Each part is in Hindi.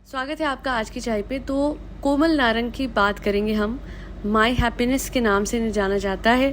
स्वागत है आपका आज की चाय पे। तो कोमल नारंग की बात करेंगे हम। माय हैप्पीनेस के नाम से इन्हें जाना जाता है।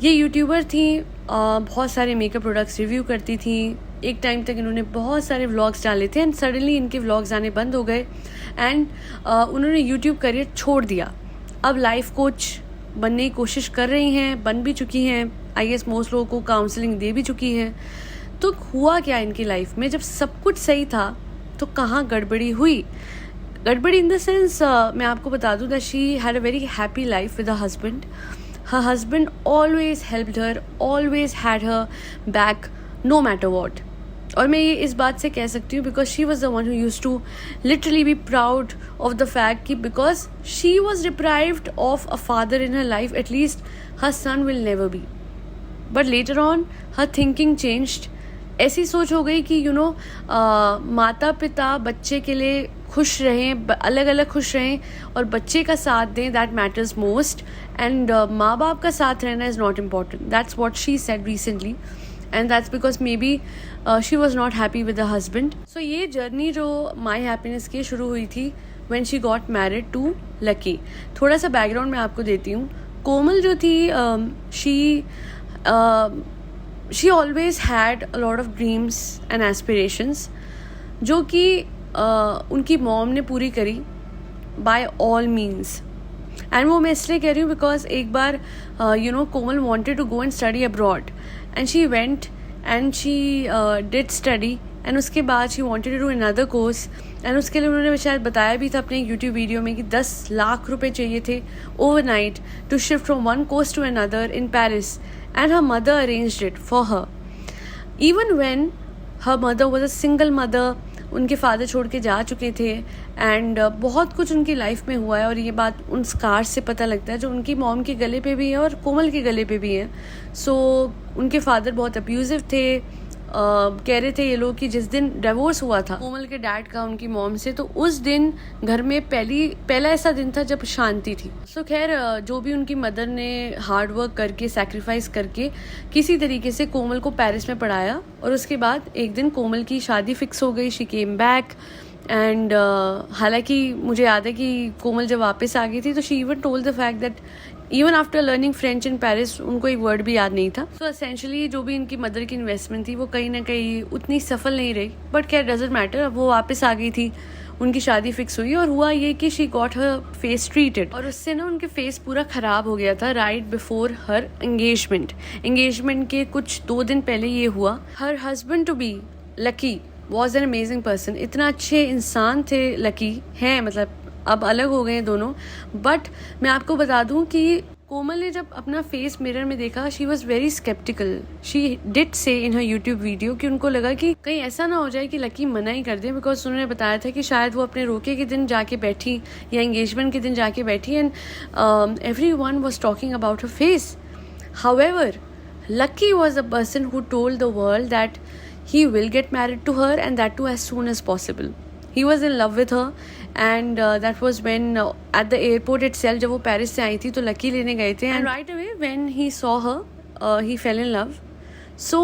ये यूट्यूबर थी, बहुत सारे मेकअप प्रोडक्ट्स रिव्यू करती थी। एक टाइम तक इन्होंने बहुत सारे व्लॉग्स डाले थे एंड सडनली इनके व्लॉग्स आने बंद हो गए एंड उन्होंने यूट्यूब करियर छोड़ दिया। अब लाइफ कोच बनने की कोशिश कर रही हैं, बन भी चुकी हैं। आई गेस मोस्ट लोगों को काउंसलिंग दे भी चुकी हैं। तो हुआ क्या इनकी लाइफ में, जब सब कुछ सही था तो कहाँ गड़बड़ी हुई। गड़बड़ी इन द सेंस, मैं आपको बता दूँ that she had a very happy life with her husband. Her husband always helped her, always had her back no matter what. और मैं ये इस बात से कह सकती हूँ because she was the one who used to literally be proud of the fact कि because she was deprived of a father in her life, at least her son will never be. But later on her thinking changed. ऐसी सोच हो गई कि माता पिता बच्चे के लिए खुश रहें, अलग अलग खुश रहें और बच्चे का साथ दें, दैट मैटर्स मोस्ट। एंड माँ बाप का साथ रहना is not important. That's what she said recently and that's because maybe she was not happy with the husband. So ये जर्नी जो माई हैप्पीनेस की शुरू हुई थी when she got married to lucky. थोड़ा सा बैकग्राउंड मैं आपको देती हूँ। कोमल जो थी, she always had a lot of dreams and aspirations जो कि उनकी मॉम ने पूरी करी by all means। एंड वो मैं इसलिए कह रही हूँ बिकॉज एक बार कोमल wanted to go and study abroad and she went and she did study and उसके बाद she wanted to do another course and उसके लिए उन्होंने शायद बताया भी था अपने यूट्यूब वीडियो में कि 10 लाख रुपए चाहिए थे overnight to shift from one course to another in Paris and her mother arranged it for her even when her mother was a single mother। उनके फादर छोड़ के जा चुके थे एंड बहुत कुछ उनकी लाइफ में हुआ है और ये बात उन स्कार्स से पता लगता है जो उनकी मॉम के गले पे भी है और कोमल के गले पे भी है। सो उनके फादर बहुत अब्यूजिव थे। कह रहे थे ये लोग कि जिस दिन डिवोर्स हुआ था कोमल के डैड का उनकी मॉम से, तो उस दिन घर में पहला ऐसा दिन था जब शांति थी। सो खैर जो भी उनकी मदर ने हार्ड वर्क करके सैक्रिफाइस करके किसी तरीके से कोमल को पेरिस में पढ़ाया और उसके बाद एक दिन कोमल की शादी फिक्स हो गई। शी केम बैक एंड हालांकि मुझे याद है कि कोमल जब वापस आ गई थी तो she even told the fact that even after learning French in Paris उनको एक वर्ड भी याद नहीं था। सो एसेंशियली जो भी इनकी मदर की इन्वेस्टमेंट थी वो कहीं ना कहीं उतनी सफल नहीं रही। बट खैर डजंट मैटर, अब वो वापस आ गई थी, उनकी शादी फिक्स हुई और हुआ ये कि she got her face treated और उससे ना उनके फेस पूरा ख़राब हो गया था राइट बिफोर हर एंगेजमेंट के कुछ 2 दिन पहले ये हुआ। Her husband to be Lucky was an amazing person. इतना अच्छे इंसान थे लकी हैं, मतलब अब अलग हो गए हैं दोनों। बट मैं आपको बता दूं कि कोमल ने जब अपना फेस मिरर में देखा she was very sceptical. She did say in her YouTube video कि उनको लगा कि कहीं ऐसा ना हो जाए कि लकी मना ही कर दे, बिकॉज उन्होंने बताया था कि शायद वो अपने रोके के दिन जाके बैठी या एंगेजमेंट के दिन जाके बैठी and every one was talking about her face. However lucky was a person who told the world that he will get married to her and that too as soon as possible. He was in love with her and that was when at the airport itself जब वो पेरिस से आई थी तो लकी लेने गए थे and right away when he saw her he fell in love. So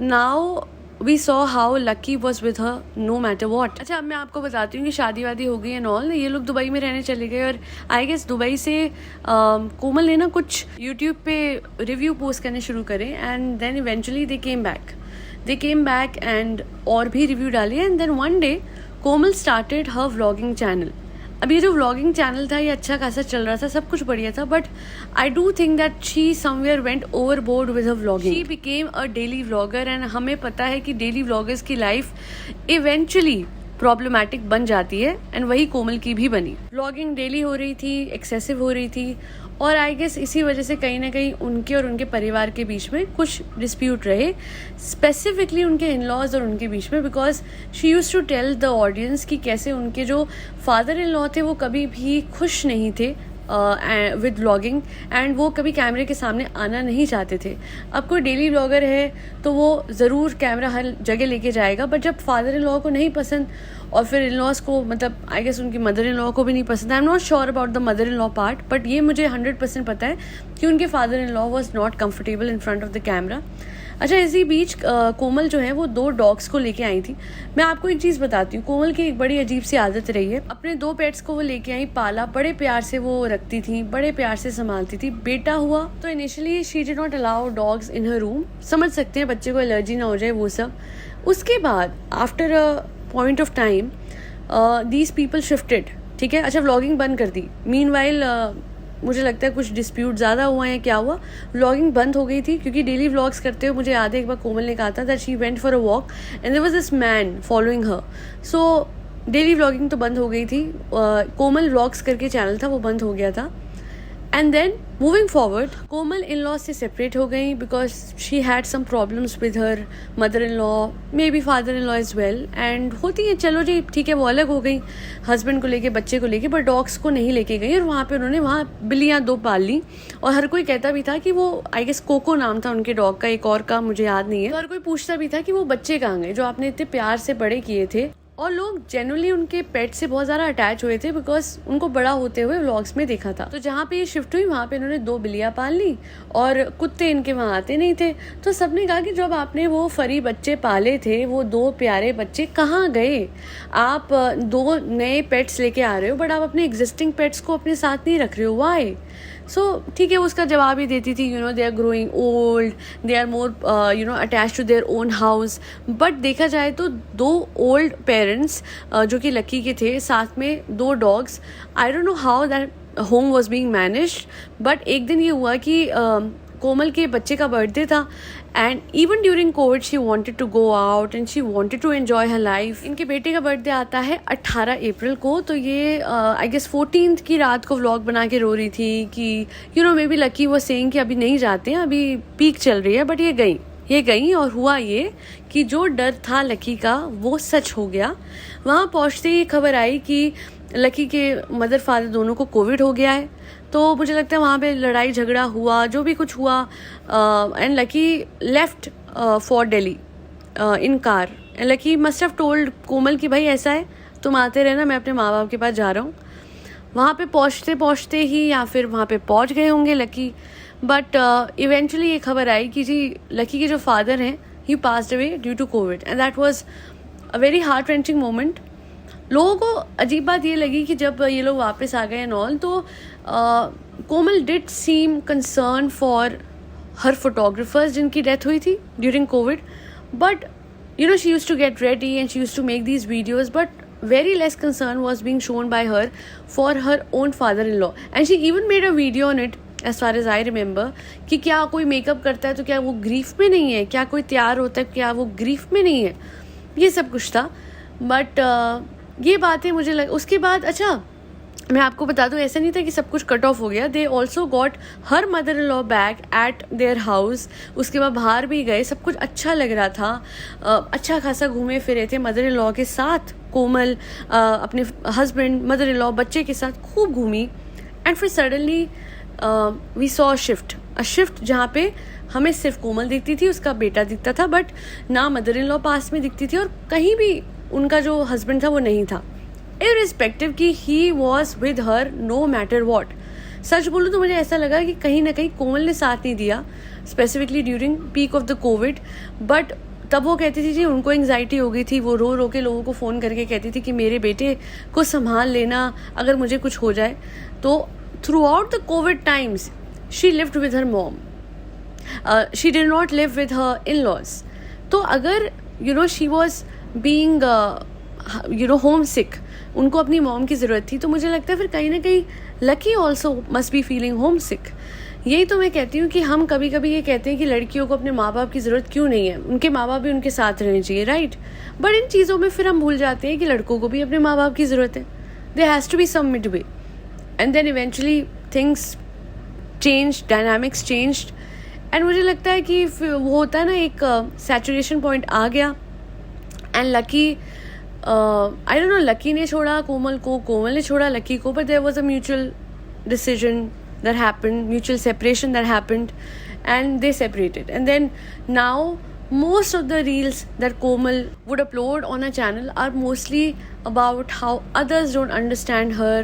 now we saw how Lucky was with her no matter what. अच्छा, अब मैं आपको बताती हूँ कि शादी वादी हो गई एंड ऑल। ये लोग दुबई में रहने चले गए और आई गेस दुबई से कोमल ने ना कुछ यूट्यूब पे रिव्यू पोस्ट करने शुरू करे and then eventually they came back and और भी रिव्यू डाले and then one day Komal started her vlogging channel. अब ये जो व्लॉगिंग चैनल था ये अच्छा खासा चल रहा था, सब कुछ बढ़िया था, but I do think that she somewhere went overboard with her vlogging. She became a daily vlogger and हमें पता है कि डेली व्लॉगर्स की लाइफ इवेंचुअली प्रॉब्लमैटिक बन जाती है एंड वही कोमल की भी बनी। व्लॉगिंग डेली हो रही थी, एक्सेसिव हो रही थी और आई गेस इसी वजह से कहीं ना कहीं उनके और उनके परिवार के बीच में कुछ डिस्प्यूट रहे, स्पेसिफिकली उनके इन लॉज और उनके बीच में, because she use to tell the audience कि कैसे उनके जो फादर इन लॉ थे वो कभी भी खुश नहीं थे विद व्लॉगिंग एंड वो कभी कैमरे के सामने आना नहीं चाहते थे। अब कोई डेली व्लॉगर है तो वो ज़रूर कैमरा हर जगह लेके जाएगा, बट जब फादर इन लॉ को नहीं पसंद और फिर इन लॉज को, मतलब आई गेस उनकी मदर इन लॉ को भी नहीं पसंद, I am not sure about the mother in law part, but ये मुझे 100% पता है कि उनके father in law was not comfortable in front of the camera. अच्छा, इसी बीच कोमल जो है वो 2 डॉग्स को लेके आई थी। मैं आपको एक चीज़ बताती हूँ, कोमल की एक बड़ी अजीब सी आदत रही है। अपने 2 पेट्स को वो लेके आई, पाला, बड़े प्यार से वो रखती थी, बड़े प्यार से संभालती थी। बेटा हुआ तो initially she did not allow dogs in her room. समझ सकते हैं बच्चे को एलर्जी ना हो जाए वो सब। उसके बाद after a point of time these people shifted, ठीक है। अच्छा, व्लॉगिंग बंद कर दी। मीनवाइल मुझे लगता है कुछ डिस्प्यूट ज़्यादा हुआ है, क्या हुआ, व्लॉगिंग बंद हो गई थी। क्योंकि डेली व्लॉग्स करते हुए मुझे याद है एक बार कोमल ने कहा था that she went for a walk and there was this man following her. So daily vlogging तो बंद हो गई थी। कोमल व्लॉग्स करके चैनल था वो बंद हो गया था। And then moving forward, Komal in law से सेपरेट हो गई because she had some problems with her mother in law, maybe father in law is well. And होती है, चलो जी ठीक है, वो अलग हो गई हस्बैंड को लेके, बच्चे को लेके, बट डॉग्स को नहीं लेके गई। और वहाँ पे उन्होंने वहाँ बिल्लियाँ 2 पाल ली। और हर कोई कहता भी था कि वो, आई गेस कोको नाम था उनके डॉग का, एक और का मुझे याद नहीं है। तो हर कोई पूछता भी था कि वो बच्चे कहाँ गए जो आपने इतने प्यार से बड़े किए थे। और लोग जेन्युइनली उनके पेट से बहुत ज़्यादा अटैच हुए थे बिकॉज उनको बड़ा होते हुए व्लॉग्स में देखा था। तो जहाँ पे ये शिफ्ट हुई वहाँ पे इन्होंने 2 बिल्लियाँ पाल ली और कुत्ते इनके वहाँ आते नहीं थे। तो सबने कहा कि जब आपने वो फरी बच्चे पाले थे, वो 2 प्यारे बच्चे कहाँ गए? आप 2 नए पेट्स लेके आ रहे हो बट आप अपने एग्जिस्टिंग पेट्स को अपने साथ नहीं रख रहे हो, वाई? सो ठीक है, उसका जवाब ही देती थी, they are growing old, they are more attach to their own house. But देखा जाए तो 2 ओल्ड पेरेंट्स जो कि लकी के थे, साथ में 2 dogs, I don't know how that home was being managed. But एक दिन ये हुआ कि कोमल के बच्चे का बर्थडे था and even during Covid she wanted to go out and she wanted to enjoy her life. इनके बेटे का बर्थडे आता है 18 अप्रैल को। तो ये आई गेस 14th की रात को व्लॉग बना के रो रही थी कि मे बी लकी वो सेइंग कि अभी नहीं जाते हैं, अभी पीक चल रही है। बट ये गई और हुआ ये कि जो डर था लकी का वो सच हो गया। वहाँ पहुँचते ही खबर आई कि लकी के मदर फादर दोनों को कोविड हो गया है। तो मुझे लगता है वहाँ पे लड़ाई झगड़ा हुआ, जो भी कुछ हुआ, and Lucky left for Delhi in car. And Lucky must have told Komal कि भाई ऐसा है, तुम आते रहना, मैं अपने माँ बाप के पास जा रहा हूँ। वहाँ पे पहुँचते ही या फिर वहाँ पे पहुँच गए होंगे लकी। बट इवेंचुअली ये खबर आई कि जी लकी के जो फादर हैं he passed away due to COVID and that was a very heart wrenching moment. लोगों को अजीब बात ये लगी कि जब ये लोग वापस आ गए एंड ऑल, तो Komal did seem concern for her photographers जिनकी डेथ हुई थी during COVID. But she used to get ready and she used to make these videos, but very less concern was being shown by her for her own father-in-law, and she even made a video on it as far as I remember कि क्या कोई मेकअप करता है तो क्या वो ग्रीफ में नहीं है, क्या कोई तैयार होता है क्या वो ग्रीफ में नहीं है, ये सब कुछ था। बट ये बातें मुझे उसके बाद, अच्छा मैं आपको बता दूं, ऐसा नहीं था कि सब कुछ कट ऑफ हो गया। They also got her mother in law back at their house. उसके बाद बाहर भी गए, सब कुछ अच्छा लग रहा था, अच्छा खासा घूमे फिरे थे मदर इन लॉ के साथ। कोमल अपने हस्बैंड, मदर इन लॉ, बच्चे के साथ खूब घूमी। एंड फिर suddenly we saw a shift जहाँ पे हमें सिर्फ कोमल दिखती थी, उसका बेटा दिखता था, बट ना मदर इन लॉ पास में दिखती थी और कहीं भी उनका जो हस्बैंड था वो नहीं था, इररिस्पेक्टिव कि he was with her no matter what. सच बोलूँ तो मुझे ऐसा लगा कि कहीं ना कहीं कोमल ने साथ नहीं दिया, specifically during peak of the Covid. But तब वो कहती थी जी उनको एंग्जाइटी हो गई थी, वो रो रो के लोगों को फ़ोन करके कहती थी कि मेरे बेटे को संभाल लेना अगर मुझे कुछ हो जाए। तो throughout the Covid times she lived with her mom, she did not live with her in laws. तो अगर she was being homesick, उनको अपनी मॉम की ज़रूरत थी, तो मुझे लगता है फिर कहीं ना कहीं Lucky also must be feeling homesick. यही तो मैं कहती हूँ कि हम कभी कभी ये कहते हैं कि लड़कियों को अपने माँ बाप की ज़रूरत क्यों नहीं है, उनके माँ बाप भी उनके साथ रहने चाहिए, राइट। बट इन चीज़ों में फिर हम भूल जाते हैं कि लड़कों को भी अपने माँ बाप की ज़रूरत है। There has to be some midway and then eventually things change, dynamics changed. And मुझे लगता है कि वो होता है ना, एक सैचुरेशन पॉइंट आ गया and Lucky, I don't know Lucky ने छोड़ा कोमल को, कोमल ने छोड़ा लकी को, but there was a mutual decision that happened, mutual separation that happened, and they separated. And then now most of the reels that Komal would upload on her channel are mostly about how others don't understand her,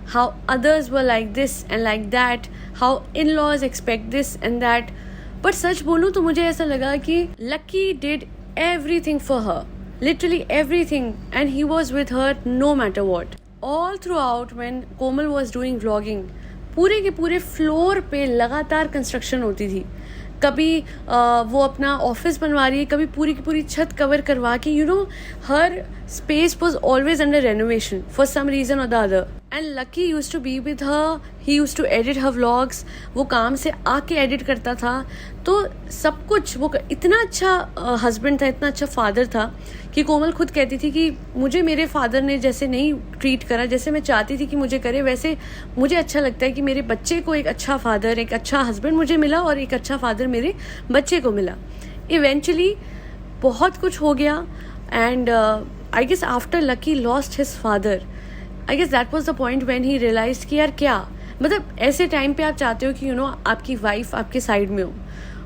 how others were like this and like that, how in-laws expect this and that. पर सच बोलूँ तो मुझे ऐसा लगा कि lucky did everything for her, literally everything, and he was with her no matter what. All throughout when Komal was doing vlogging, पूरे के पूरे फ्लोर पे लगातार कंस्ट्रक्शन होती थी. कभी वो अपना ऑफिस बनवा रही है, कभी पूरी की पूरी छत कवर करवा के, her space was always under renovation for some reason और the other. And Lucky use to be with her, he use to edit her vlogs. वो काम से आके एडिट करता था. तो सब कुछ वो इतना अच्छा हस्बैंड था, इतना अच्छा फादर था कि कोमल खुद कहती थी कि मुझे मेरे फादर ने जैसे नहीं ट्रीट करा, जैसे मैं चाहती थी कि मुझे करे, वैसे मुझे अच्छा लगता है कि मेरे बच्चे को एक अच्छा फादर, एक अच्छा हस्बैंड मुझे मिला और एक अच्छा फादर मेरे बच्चे को मिला. इवेंचुअली बहुत कुछ हो गया. And I guess after Lucky lost his father, I guess that was the point when he realize कि यार क्या, मतलब ऐसे टाइम पे आप चाहते हो कि आपकी वाइफ आपके साइड में हो.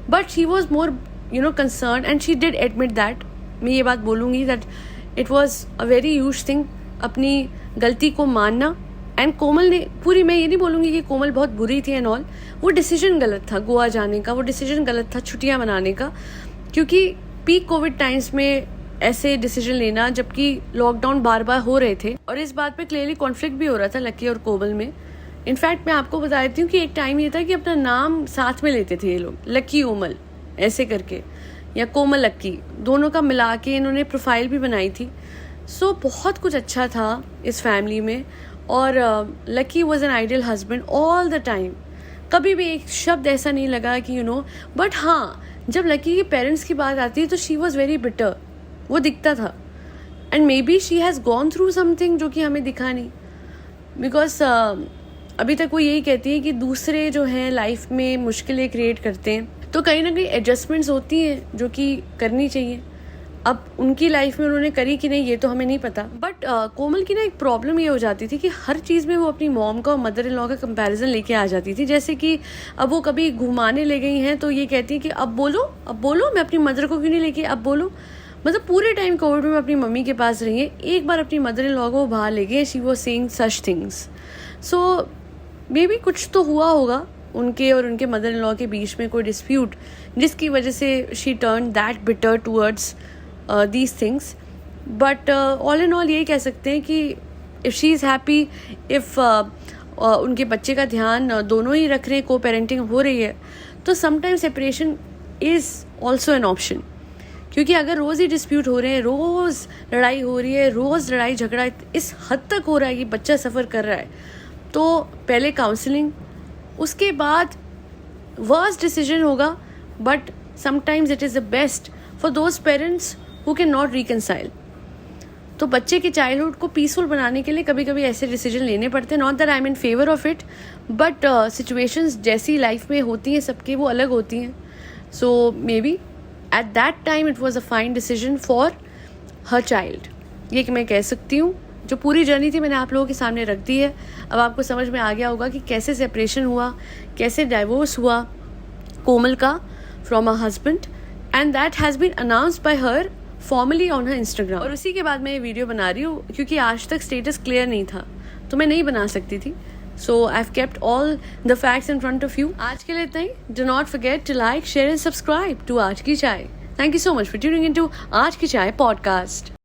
But she was more concern and she did admit that. मैं ये बात बोलूँगी that it was a very huge thing, अपनी गलती को मानना. एंड कोमल ने पूरी, मैं ये नहीं बोलूँगी कि कोमल बहुत बुरी थी एंड ऑल, वो डिसीजन गलत था गोवा जाने का, वो डिसीजन गलत था छुट्टियाँ मनाने का, क्योंकि पीक कोविड टाइम्स में ऐसे डिसीजन लेना, जबकि लॉकडाउन बार बार हो रहे थे और इस बात पे क्लियरली कॉन्फ्लिक्ट भी हो रहा था लकी और कोमल में. इनफैक्ट मैं आपको बता देती हूँ कि एक टाइम ये था कि अपना नाम साथ में लेते थे ये लोग, लकी ओमल ऐसे करके, या कोमल लक्की, दोनों का मिला के इन्होंने प्रोफाइल भी बनाई थी. सो बहुत कुछ अच्छा था इस फैमिली में. और lucky was an ideal husband all the time. कभी भी एक शब्द ऐसा नहीं लगा कि बट हाँ, जब लकी के पेरेंट्स की बात आती है तो शी वॉज वेरी बिटर, वो दिखता था. And may be she has gone through something जो कि हमें दिखा नहीं. बिकॉज अभी तक वो यही कहती है कि दूसरे जो हैं लाइफ में मुश्किलें क्रिएट करते हैं, तो कहीं ना कहीं एडजस्टमेंट्स होती हैं जो कि करनी चाहिए. अब उनकी लाइफ में उन्होंने करी कि नहीं ये तो हमें नहीं पता. बट कोमल की ना एक प्रॉब्लम ये हो जाती थी कि हर चीज़ में वो अपनी मॉम का और मदर इन लॉ का कंपैरिजन लेके आ जाती थी. जैसे कि अब वो कभी घुमाने ले गई हैं तो ये कहती है कि अब बोलो मैं अपनी मदर को क्यों नहीं लेके, अब बोलो. मतलब पूरे टाइम कोविड में अपनी मम्मी के पास रही है, एक बार अपनी मदर इन लॉ को बाहर ले गए. She was saying such things. So may be कुछ तो हुआ होगा उनके और उनके मदर इन लॉ के बीच में, कोई डिस्प्यूट, जिसकी वजह से she turn that bitter towards these things. But all in all यही कह सकते हैं कि if she is happy, if उनके बच्चे का ध्यान दोनों ही रख रहे हैं, को पेरेंटिंग हो रही है, तो sometimes separation is also an option. क्योंकि अगर रोज़ ही डिस्प्यूट हो रहे हैं, रोज़ लड़ाई हो रही है, रोज़ लड़ाई झगड़ा इस हद तक हो रहा है कि बच्चा सफ़र कर रहा है, तो पहले काउंसलिंग, उसके बाद वर्स्ट डिसीजन होगा. But sometimes it is the best for those parents who can not reconcile. तो बच्चे के चाइल्डहुड को पीसफुल बनाने के लिए कभी कभी ऐसे डिसीजन लेने पड़ते हैं. Not that I am in favour of it, but situations जैसी लाइफ में होती हैं सबके, वो अलग होती हैं. So maybe at that time it was a fine decision for her child. ये कि मैं कह सकती हूँ. जो पूरी जर्नी थी मैंने आप लोगों के सामने रख दी है. अब आपको समझ में आ गया होगा कि कैसे सेपरेशन हुआ, कैसे डाइवोर्स हुआ कोमल का from a husband, and that has been announced by her formally on her Instagram. और उसी के बाद मैं ये वीडियो बना रही हूँ क्योंकि आज तक स्टेटस क्लियर नहीं था तो मैं नहीं बना सकती थी. So I have kept all the facts in front of you. आज के लिए इतना ही. Do not forget to like, share and subscribe to आज की चाय. Thank you so much for tuning into आज की चाय पॉडकास्ट.